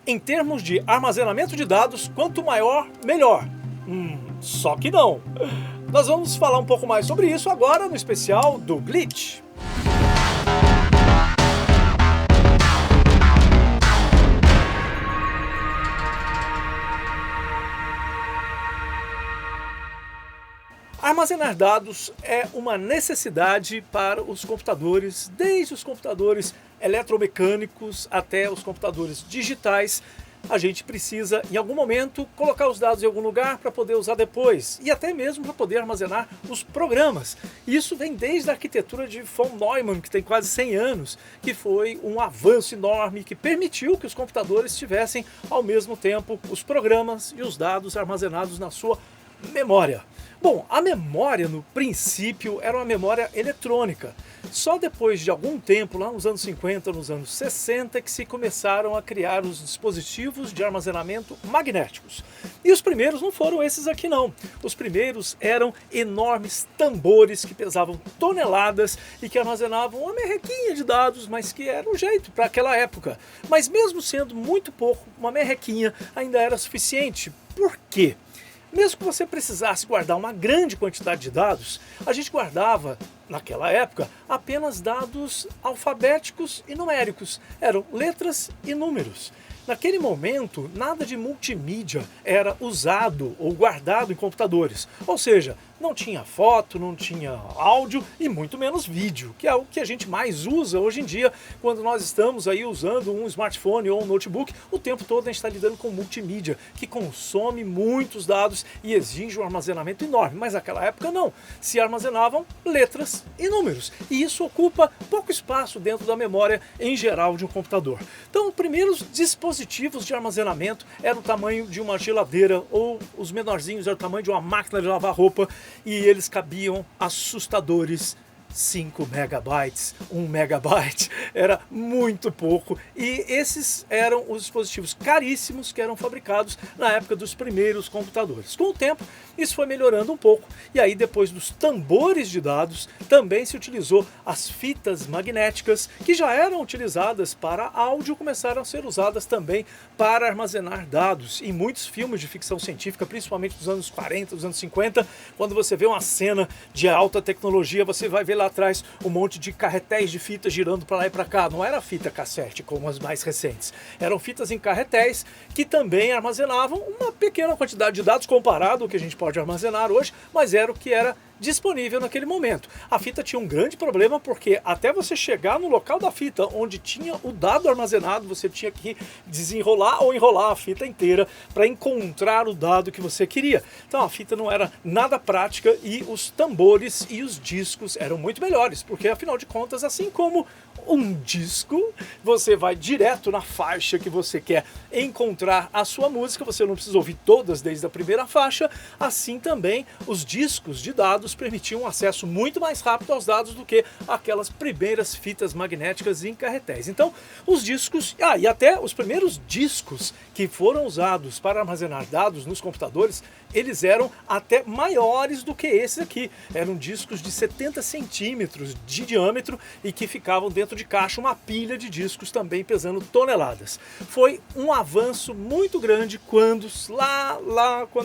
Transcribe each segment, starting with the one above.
Em termos de armazenamento de dados, quanto maior, melhor. Só que não. Nós vamos falar um pouco mais sobre isso agora no especial do Glitch. Armazenar dados é uma necessidade para os computadores, desde os computadores eletromecânicos até os computadores digitais. A gente precisa, em algum momento, colocar os dados em algum lugar para poder usar depois, e até mesmo para poder armazenar os programas. Isso vem desde a arquitetura de von Neumann, que tem quase 100 anos, que foi um avanço enorme que permitiu que os computadores tivessem, ao mesmo tempo, os programas e os dados armazenados na sua memória. Bom, a memória, no princípio, era uma memória eletrônica. Só depois de algum tempo, lá nos anos 50, nos anos 60, que se começaram a criar os dispositivos de armazenamento magnéticos. E os primeiros não foram esses aqui não. Os primeiros eram enormes tambores que pesavam toneladas e que armazenavam uma merrequinha de dados, mas que era um jeito para aquela época. Mas mesmo sendo muito pouco, uma merrequinha ainda era suficiente. Por quê? Mesmo que você precisasse guardar uma grande quantidade de dados, a gente guardava, naquela época, apenas dados alfabéticos e numéricos. Eram letras e números. Naquele momento, nada de multimídia era usado ou guardado em computadores. Ou seja, não tinha foto, não tinha áudio e muito menos vídeo, que é o que a gente mais usa hoje em dia quando nós estamos aí usando um smartphone ou um notebook. O tempo todo a gente está lidando com multimídia, que consome muitos dados e exige um armazenamento enorme. Mas naquela época não, se armazenavam letras e números. E isso ocupa pouco espaço dentro da memória em geral de um computador. Então, os primeiros dispositivos de armazenamento eram o tamanho de uma geladeira, ou os menorzinhos eram o tamanho de uma máquina de lavar roupa, e eles cabiam assustadores 5 megabytes, 1 megabyte, era muito pouco, e esses eram os dispositivos caríssimos que eram fabricados na época dos primeiros computadores. Com o tempo, isso foi melhorando um pouco, e aí depois dos tambores de dados, também se utilizou as fitas magnéticas, que já eram utilizadas para áudio, começaram a ser usadas também para armazenar dados. Em muitos filmes de ficção científica, principalmente dos anos 40, dos anos 50, quando você vê uma cena de alta tecnologia, você vai ver lá atrás um monte de carretéis de fita girando para lá e para cá. Não era fita cassete como as mais recentes. Eram fitas em carretéis que também armazenavam uma pequena quantidade de dados comparado ao que a gente pode armazenar hoje, mas era o que era disponível naquele momento. A fita tinha um grande problema porque até você chegar no local da fita onde tinha o dado armazenado, você tinha que desenrolar ou enrolar a fita inteira para encontrar o dado que você queria. Então a fita não era nada prática e os tambores e os discos eram muito melhores, porque afinal de contas, assim como um disco, você vai direto na faixa que você quer encontrar a sua música, você não precisa ouvir todas desde a primeira faixa. Assim também os discos de dados permitiam um acesso muito mais rápido aos dados do que aquelas primeiras fitas magnéticas em carretéis. Então os discos, e até os primeiros discos que foram usados para armazenar dados nos computadores, eles eram até maiores do que esses aqui. Eram discos de 70 centímetros de diâmetro e que ficavam dentro de caixa, uma pilha de discos também pesando toneladas. Foi um avanço muito grande quando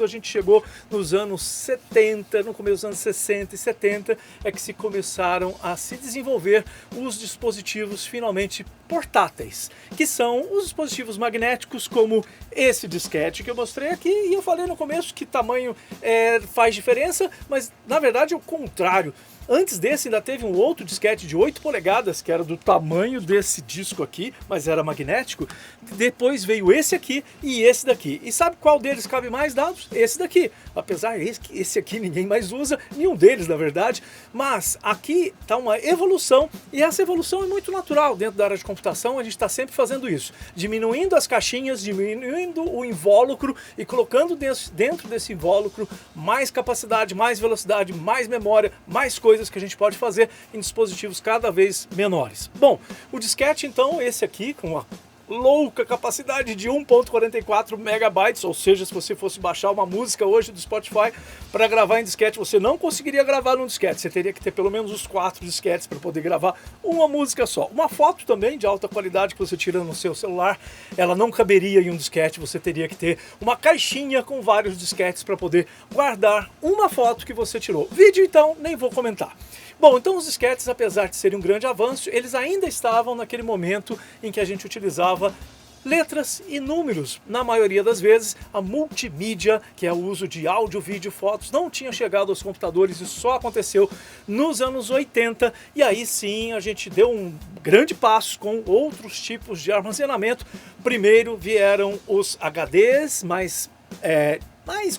a gente chegou nos anos 70, no começo dos anos 60 e 70, é que se começaram a se desenvolver os dispositivos finalmente portáteis, que são os dispositivos magnéticos como esse disquete que eu mostrei aqui, e eu falei no começo que tamanho faz diferença, mas na verdade é o contrário. Antes desse ainda teve um outro disquete de 8 polegadas, que era do tamanho desse disco aqui, mas era magnético. Depois veio esse aqui e esse daqui. E sabe qual deles cabe mais dados? Esse daqui. Apesar que esse aqui ninguém mais usa, nenhum deles na verdade. Mas aqui está uma evolução, e essa evolução é muito natural dentro da área de computação. A gente está sempre fazendo isso, diminuindo as caixinhas, diminuindo o invólucro e colocando dentro desse invólucro mais capacidade, mais velocidade, mais memória, mais coisas que a gente pode fazer em dispositivos cada vez menores. Bom, o disquete então, esse aqui com louca capacidade de 1.44 megabytes, ou seja, se você fosse baixar uma música hoje do Spotify para gravar em disquete, você não conseguiria gravar num disquete, você teria que ter pelo menos os 4 disquetes para poder gravar uma música só. Uma foto também de alta qualidade que você tira no seu celular, ela não caberia em um disquete, você teria que ter uma caixinha com vários disquetes para poder guardar uma foto que você tirou. Vídeo então, nem vou comentar. Bom, então os disquetes, apesar de serem um grande avanço, eles ainda estavam naquele momento em que a gente utilizava letras e números. Na maioria das vezes, a multimídia, que é o uso de áudio, vídeo, fotos, não tinha chegado aos computadores. Isso só aconteceu nos anos 80, e aí sim a gente deu um grande passo com outros tipos de armazenamento. Primeiro vieram os HDs, mais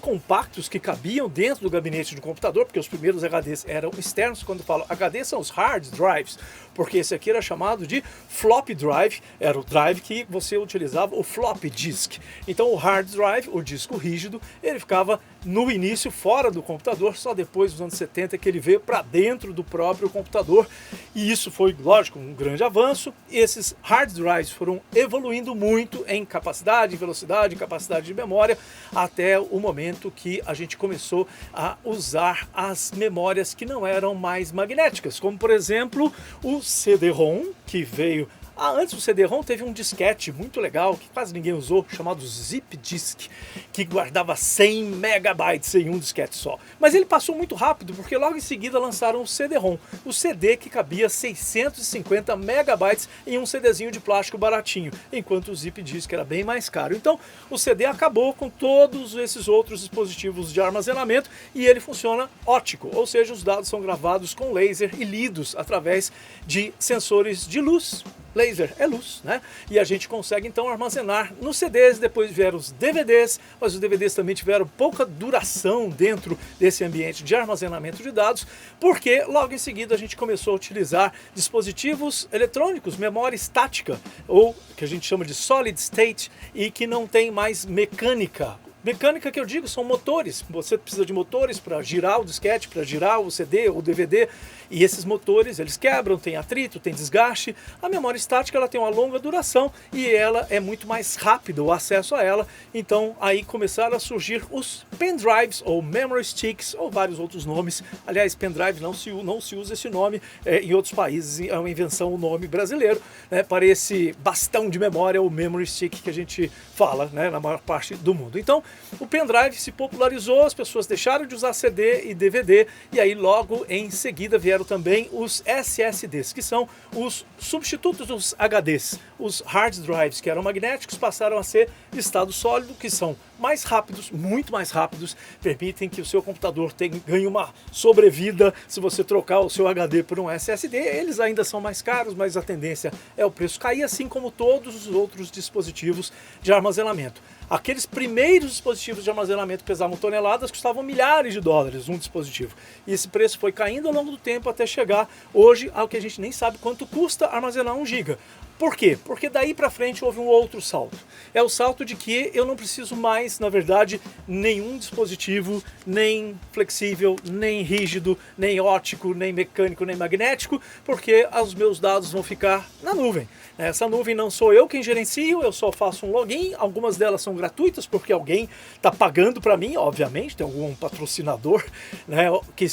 compactos, que cabiam dentro do gabinete do computador, porque os primeiros HDs eram externos. Quando eu falo HD, são os hard drives, porque esse aqui era chamado de floppy drive, era o drive que você utilizava, o floppy disk. Então o hard drive, o disco rígido, ele ficava no início fora do computador, só depois dos anos 70 que ele veio para dentro do próprio computador, e isso foi, lógico, um grande avanço. Esses hard drives foram evoluindo muito em capacidade, velocidade, capacidade de memória, até o momento que a gente começou a usar as memórias que não eram mais magnéticas, como por exemplo o CD-ROM, que veio... antes do CD-ROM teve um disquete muito legal, que quase ninguém usou, chamado Zip Disk, que guardava 100 megabytes em um disquete só. Mas ele passou muito rápido, porque logo em seguida lançaram o CD-ROM, o CD que cabia 650 megabytes em um CDzinho de plástico baratinho, enquanto o Zip Disk era bem mais caro. Então o CD acabou com todos esses outros dispositivos de armazenamento, e ele funciona óptico, ou seja, os dados são gravados com laser e lidos através de sensores de luz. Laser é luz, né? E a gente consegue então armazenar nos CDs. Depois vieram os DVDs, mas os DVDs também tiveram pouca duração dentro desse ambiente de armazenamento de dados, porque logo em seguida a gente começou a utilizar dispositivos eletrônicos, memória estática, ou que a gente chama de solid state, e que não tem mais mecânica. Mecânica que eu digo são motores. Você precisa de motores para girar o disquete, para girar o CD ou o DVD, e esses motores eles quebram, tem atrito, tem desgaste. A memória estática ela tem uma longa duração e ela é muito mais rápido o acesso a ela. Então aí começaram a surgir os pendrives ou memory sticks ou vários outros nomes. Aliás, pendrive não se usa esse nome em outros países, é uma invenção, o nome brasileiro, né, para esse bastão de memória, ou memory stick que a gente fala, né, na maior parte do mundo. Então o pendrive se popularizou, as pessoas deixaram de usar CD e DVD, e aí logo em seguida vieram também os SSDs, que são os substitutos dos HDs. Os hard drives, que eram magnéticos, passaram a ser de estado sólido, que são mais rápidos, muito mais rápidos, permitem que o seu computador ganhe uma sobrevida. Se você trocar o seu HD por um SSD, eles ainda são mais caros, mas a tendência é o preço cair, assim como todos os outros dispositivos de armazenamento. Aqueles primeiros dispositivos de armazenamento que pesavam toneladas custavam milhares de dólares um dispositivo. E esse preço foi caindo ao longo do tempo até chegar hoje ao que a gente nem sabe quanto custa armazenar 1 GB. Por quê? Porque daí para frente houve um outro salto. É o salto de que eu não preciso mais, na verdade, nenhum dispositivo, nem flexível, nem rígido, nem óptico, nem mecânico, nem magnético, porque os meus dados vão ficar na nuvem. Essa nuvem não sou eu quem gerencio, eu só faço um login. Algumas delas são gratuitas porque alguém está pagando para mim, obviamente, tem algum patrocinador, né,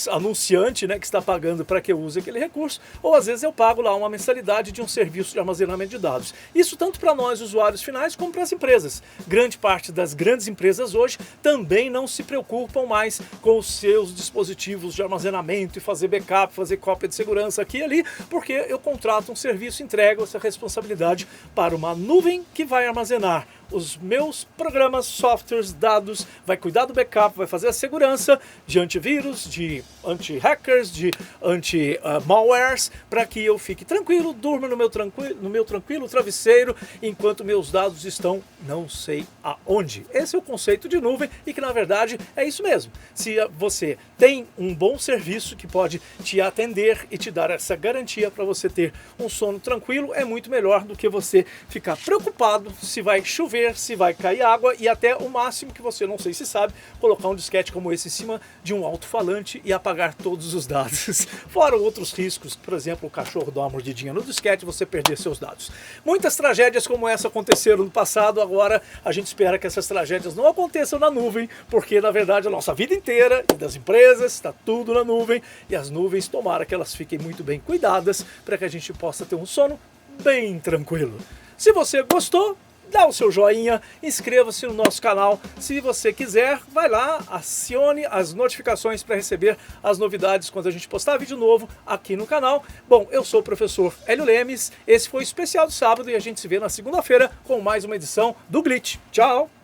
anunciante, né, que está pagando para que eu use aquele recurso, ou às vezes eu pago lá uma mensalidade de um serviço de armazenamento de dados. Isso tanto para nós, usuários finais, como para as empresas. Grande parte das grandes empresas hoje também não se preocupam mais com os seus dispositivos de armazenamento e fazer backup, fazer cópia de segurança aqui e ali, porque eu contrato um serviço, entrego essa responsabilidade para uma nuvem que vai armazenar os meus programas, softwares, dados, vai cuidar do backup, vai fazer a segurança de antivírus, de anti-hackers, de anti-malwares, para que eu fique tranquilo, durma no meu tranquilo travesseiro, enquanto meus dados estão não sei aonde. Esse é o conceito de nuvem, e que na verdade é isso mesmo. Se você tem um bom serviço que pode te atender e te dar essa garantia para você ter um sono tranquilo, é muito melhor do que você ficar preocupado se vai chover ver se vai cair água e até o máximo que você, não sei se sabe, colocar um disquete como esse em cima de um alto-falante e apagar todos os dados. Fora outros riscos, por exemplo, o cachorro dar uma mordidinha no disquete e você perder seus dados. Muitas tragédias como essa aconteceram no passado, agora a gente espera que essas tragédias não aconteçam na nuvem, porque na verdade a nossa vida inteira e das empresas está tudo na nuvem, e as nuvens, tomara que elas fiquem muito bem cuidadas para que a gente possa ter um sono bem tranquilo. Se você gostou, dá o seu joinha, inscreva-se no nosso canal. Se você quiser, vai lá, acione as notificações para receber as novidades quando a gente postar vídeo novo aqui no canal. Bom, eu sou o professor Hélio Lemes, esse foi o especial do sábado e a gente se vê na segunda-feira com mais uma edição do Glitch. Tchau!